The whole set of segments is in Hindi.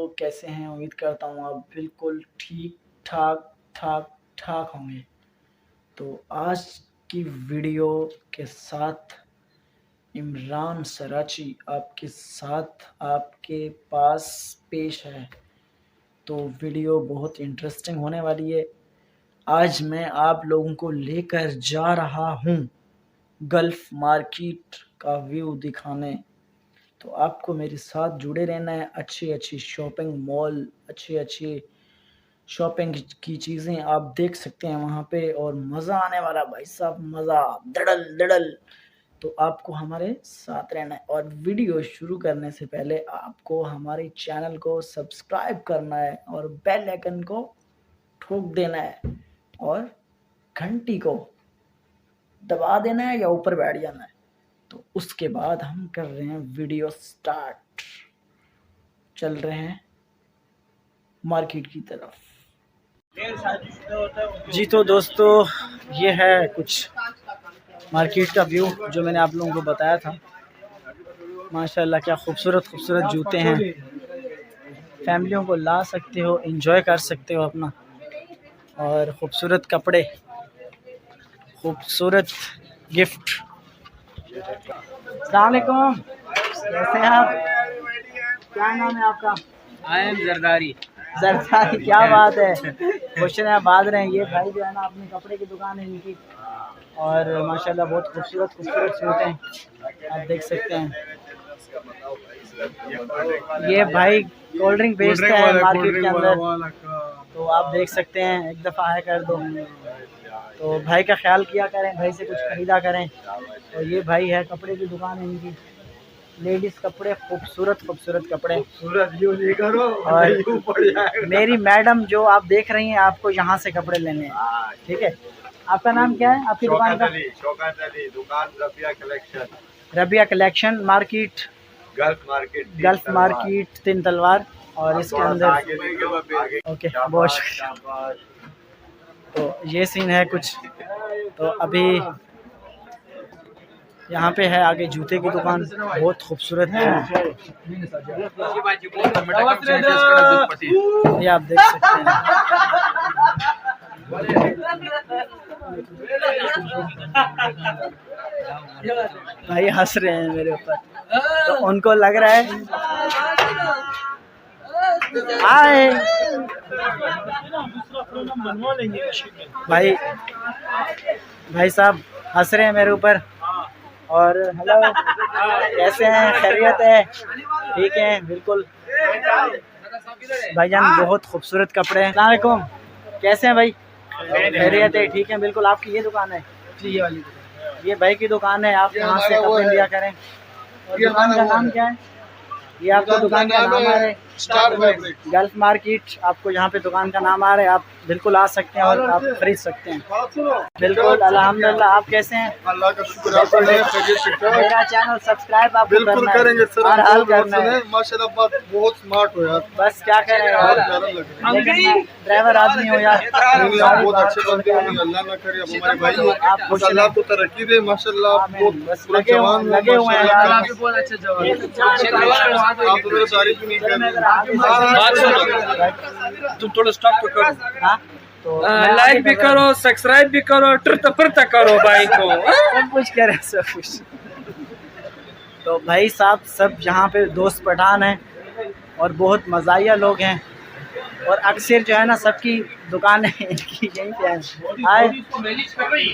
लोग कैसे हैं। उम्मीद करता हूँ आप बिल्कुल ठीक ठाक ठाक ठाक होंगे। तो आज की वीडियो के साथ इमरान सराची आपके साथ आपके पास पेश है। तो वीडियो बहुत इंटरेस्टिंग होने वाली है। आज मैं आप लोगों को लेकर जा रहा हूँ गल्फ मार्केट का व्यू दिखाने। तो आपको मेरे साथ जुड़े रहना है। अच्छी शॉपिंग मॉल, अच्छी शॉपिंग की चीज़ें आप देख सकते हैं वहाँ पे, और मज़ा आने वाला भाई साहब, मज़ा दड़ल। तो आपको हमारे साथ रहना है। और वीडियो शुरू करने से पहले आपको हमारे चैनल को सब्सक्राइब करना है और बेल आइकन को ठोक देना है और घंटी को दबा देना है या ऊपर बैठ जाना है। तो उसके बाद हम कर रहे हैं वीडियो स्टार्ट। चल रहे हैं मार्केट की तरफ। जी तो दोस्तों, ये है कुछ मार्केट का व्यू जो मैंने आप लोगों को बताया था। माशाल्लाह क्या खूबसूरत जूते हैं। फैमिलियों को ला सकते हो, एंजॉय कर सकते हो अपना। और खूबसूरत कपड़े, खूबसूरत गिफ्ट। अस्सलाम वालेकुम, कैसे हैं आप? क्या नाम है आपका? I am Zardari. जरदारी, क्या बात है। क्वेश्चन है बात रहे हैं। ये भाई जो है ना, अपनी कपड़े की दुकान है इनकी, और माशाल्लाह बहुत खूबसूरत सूट हैं, आप देख सकते हैं। ये भाई कोल्ड ड्रिंक बेचता है मार्केट के अंदर, तो आप देख सकते हैं। एक दफ़ा है कर दो तो भाई का ख्याल किया करें, भाई से कुछ खरीदा करें। और ये भाई है, कपड़े की दुकान है इनकी, लेडीज कपड़े, खूबसूरत कपड़े। और मेरी मैडम जो आप देख रही हैं, आपको यहाँ से कपड़े लेने हैं, ठीक है। आपका नाम क्या है आपकी दुकान का? दुकान Rabia collection. Rabia collection market, gulf market 3 तलवार। और इसके अंदर ओके, बहुत शुक्रिया। तो ये सीन है कुछ। तो अभी यहाँ पे है आगे जूते की दुकान, बहुत खूबसूरत है। ये आप देख सकते हैं। भाई हंस रहे हैं मेरे ऊपर, तो उनको लग रहा है हाय भाई साहब हंस रहे हैं मेरे ऊपर। और हेलो, कैसे हैं? खैरियत है? ठीक है, बिल्कुल भाईजान, बहुत खूबसूरत कपड़े हैं। अस्सलाम वालेकुम, कैसे हैं भाई? खैरियत है? ठीक है, बिल्कुल। आपकी ये दुकान है? ये वाली दुकान, ये भाई की दुकान है। आप यहाँ से कपड़े लिया करें। और दुकान का नाम क्या है? ये आपको दुकान का नाम आ रहा है गल्फ मार्केट। आपको यहाँ पे दुकान का नाम आ रहा है, आप बिल्कुल आ सकते हैं और आप खरीद सकते हैं। बिल्कुल, अल्हम्दुलिल्लाह। आप कैसे हैं? अल्लाह का शुक्र है। मेरा चैनल सब्सक्राइब आप बिल्कुल करेंगे सर, हर हाल करना है। माशाल्लाह, बात बहुत स्मार्ट हो यार। बस क्या करें यार, लेकिन ड्राइवर आदमी हो यार। बहुत अच्छे बंदे हो, अल्लाह ना करे। अब हमारे भाई हो, आप खुश अल्लाह को तरक्की दे। माशाल्लाह बस लगे हुए हैं यार। आप तो मेरी तारीफ नहीं कर रहे। तुम थोड़ा स्टॉप तो करो, हाँ? तो लाइक भी करो, सब्सक्राइब भी करो, ट्रता करो भाई को। सब कुछ करें, सब कुछ। तो भाई साहब सब यहाँ पे दोस्त पठान हैं और बहुत मज़ाहिया लोग हैं। और अक्सर जो है ना, सबकी दुकानें इनकी यहीं पे हैं। हाय,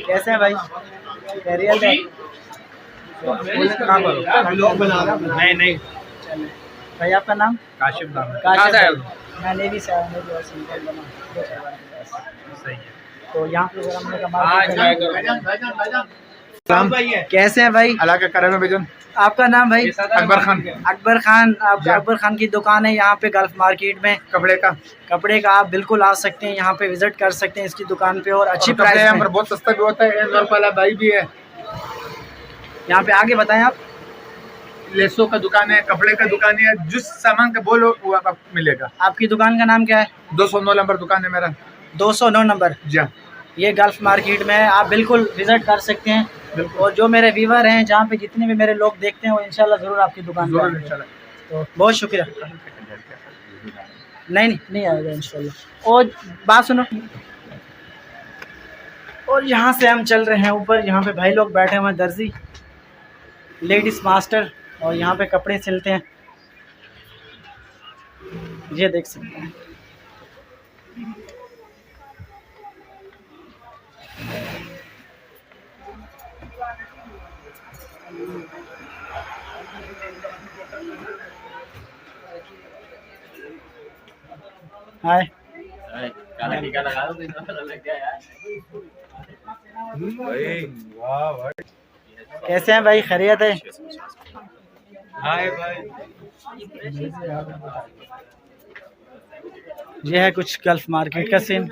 कैसे हैं भाई? खैरियत है? नहीं भाई आपका नाम? काशिफ नाम है। काशिफ। मैं नेवी से आया हूँ, जो सिंपल बना सही है। तो यहाँ पे जरा हमने भाई कैसे हैं भाई? अल्लाह का करम है भाईजान। आपका नाम भाई? अकबर खान। अकबर खान, आपका अकबर खान की दुकान है यहाँ पे गल्फ मार्केट में, कपड़े का। आप बिल्कुल आ सकते हैं, यहाँ पे विजिट कर सकते हैं इसकी दुकान पे। और अच्छी प्राइस यहाँ पर बहुत सस्ता भी होता है, वाला भाई भी है यहाँ पे। आगे बताएं आप। लेसों का दुकान है, कपड़े का दुकान है, जिस सामान का बोलो वो आपको मिलेगा। आपकी दुकान का नाम क्या है? 209 नंबर दुकान है मेरा। 209 नंबर जी हाँ। ये गल्फ मार्केट में है, आप बिल्कुल विजिट कर सकते हैं। और जो मेरे व्यूवर हैं, जहाँ पे जितने भी मेरे लोग देखते हैं, वो इंशाल्लाह ज़रूर आपकी दुकान पर आएंगे। तो बहुत शुक्रिया। नहीं आएगा इंशाल्लाह। और बात सुनो, और यहाँ से हम चल रहे हैं ऊपर। यहाँ पे भाई लोग बैठे हुए हैं, दर्जी, लेडीज मास्टर, और यहाँ पे कपड़े सिलते हैं, ये देख सकते हैं। हाय, काला टीका लगा दो, लग गया यार। वाह भाई, कैसे हैं भाई, खैरियत है? हाय भाई। ये है कुछ गल्फ मार्केट का सीन।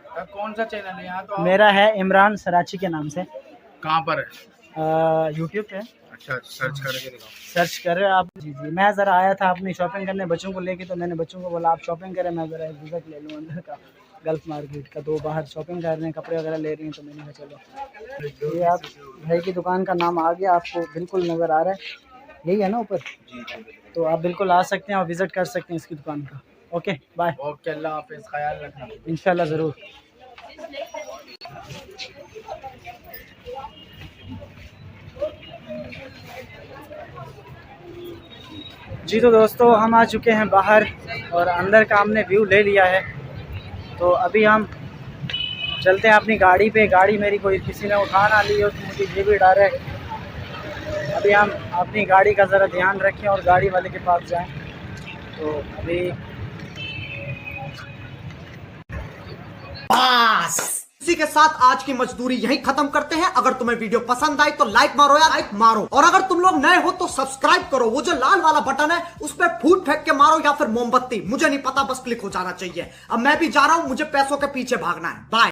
कौन सा चैनल है यहाँ? तो मेरा है इमरान सराची के नाम से। कहाँ पर है? यूट्यूब पे। अच्छा, सर्च करके दिखाओ। सर्च कर रहे हो आप? जी जी। मैं ज़रा आया था अपनी शॉपिंग करने बच्चों को लेके, तो मैंने बच्चों को बोला आप शॉपिंग करें, मैं ज़रा विज़िट ले लूँ अंदर का, गल्फ मार्केट का। तो बाहर शॉपिंग कर रहे हैं, कपड़े वगैरह ले रही हैं, तो मैंने कहा चलो। ये आप भाई की दुकान का नाम आ गया, आपको बिल्कुल नज़र आ रहा है, यही है ना ऊपर? तो आप बिल्कुल आ सकते हैं और विज़िट कर सकते हैं इसकी दुकान का। Okay bye. ओके, अल्लाह हाफिज़, ख्याल रखना। इंशाल्लाह ज़रूर। जी तो दोस्तों, हम आ चुके हैं बाहर और अंदर का हमने व्यू ले लिया है। तो अभी हम चलते हैं अपनी गाड़ी पे। गाड़ी मेरी कोई किसी ने उठा ना ली हो तो मुझे ये भी डर है। अभी हम अपनी गाड़ी का ज़रा ध्यान रखें और गाड़ी वाले के पास जाएं। तो अभी इसी के साथ आज की मजदूरी यहीं खत्म करते हैं। अगर तुम्हें वीडियो पसंद आई तो लाइक मारो यार, लाइक मारो। और अगर तुम लोग नए हो तो सब्सक्राइब करो। वो जो लाल वाला बटन है उस पर फूट फेंक के मारो या फिर मोमबत्ती, मुझे नहीं पता, बस क्लिक हो जाना चाहिए। अब मैं भी जा रहा हूं, मुझे पैसों के पीछे भागना है। बाय।